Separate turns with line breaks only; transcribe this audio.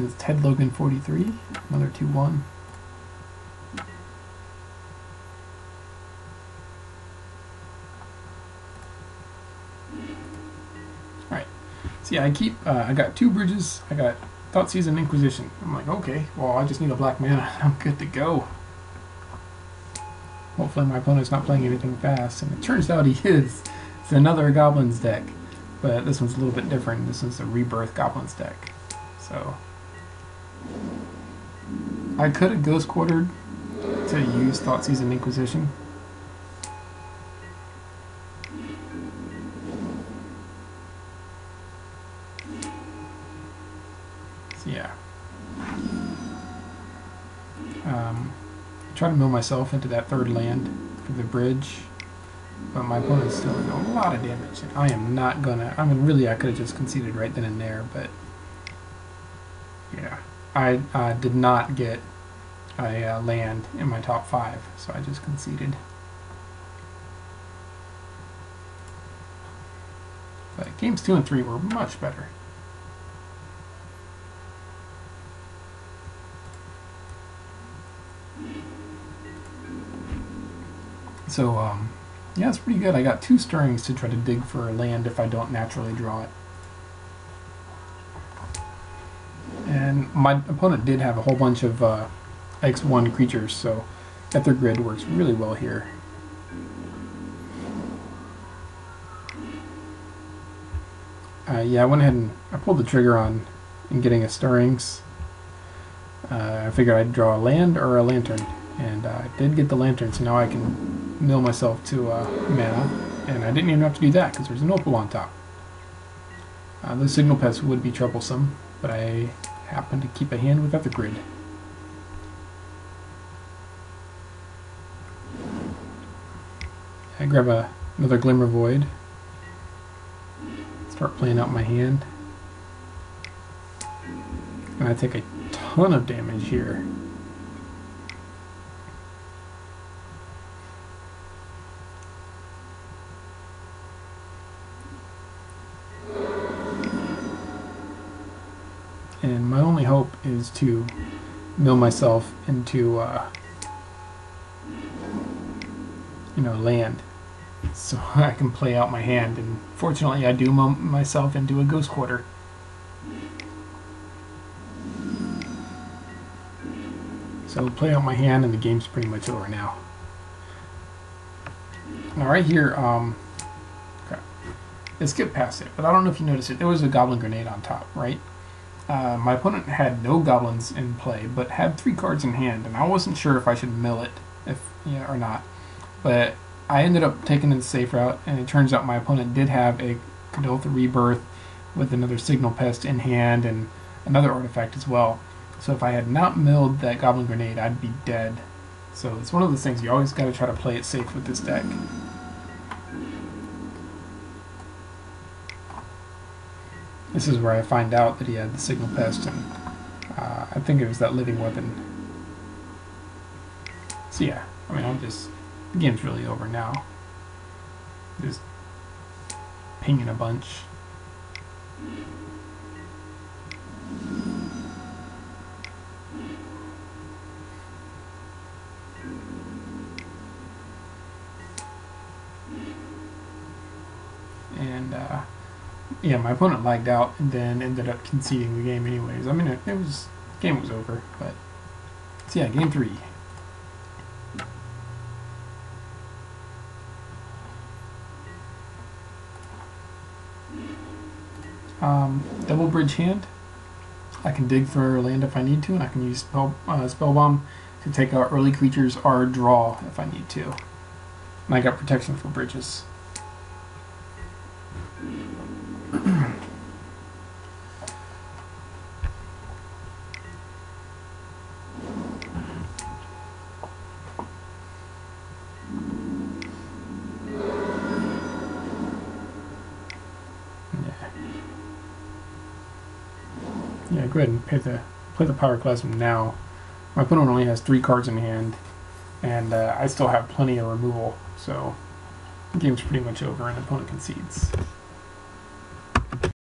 is Ted Logan 43, another 2-1. Alright, so yeah, I got 2 bridges, I got Thoughtseize and Inquisition. I'm like, okay, well I just need a black mana, I'm good to go. Hopefully my opponent's not playing anything fast, and it turns out he is. It's another Goblins deck, but this one's a little bit different. This one's a Rebirth Goblins deck. So I could have Ghost Quartered to use Thoughtseize and Inquisition. So yeah. Try to mill myself into that 3rd land for the bridge, but my opponent's still doing a lot of damage. And I am not gonna. I mean, really, I could have just conceded right then and there, but yeah, I did not get a land in my top 5, so I just conceded. But games 2 and 3 were much better. So, yeah, it's pretty good. I got 2 stirrings to try to dig for a land if I don't naturally draw it. And my opponent did have a whole bunch of X1 creatures, so Ether Grid works really well here. Yeah, I went ahead and I pulled the trigger on getting a stirrings. I figured I'd draw a land or a lantern, and I did get the lantern, so now I can mill myself to mana, and I didn't even have to do that because there's an opal on top. The Signal Pest would be troublesome, but I happen to keep a hand with Ether Grid. I grab another Glimmer Void, start playing out my hand, and I take a ton of damage here. And my only hope is to mill myself into, land, so I can play out my hand. And fortunately, I do mill myself into a Ghost Quarter. So play out my hand, and the game's pretty much over now. Now right here, okay, let's skip past it. But I don't know if you noticed it. There was a Goblin Grenade on top, right? My opponent had no goblins in play, but had 3 cards in hand, and I wasn't sure if I should mill it or not. But I ended up taking the safe route, and it turns out my opponent did have a Kadoltha Rebirth with another Signal Pest in hand and another artifact as well. So if I had not milled that Goblin Grenade, I'd be dead. So it's one of those things, you always got to try to play it safe with this deck. This is where I find out that he had the Signal Pest, and I think it was that Living Weapon. So yeah, I mean, the game's really over now. Just pinging a bunch. And yeah, my opponent lagged out and then ended up conceding the game anyways. I mean, game was over, but so yeah, game 3. Double bridge hand. I can dig for land if I need to, and I can use Spellbomb to take out early creatures or draw if I need to. And I got protection for bridges. Yeah, go ahead and play the Pyroclasm now. My opponent only has 3 cards in hand, and I still have plenty of removal, so the game's pretty much over and the opponent concedes.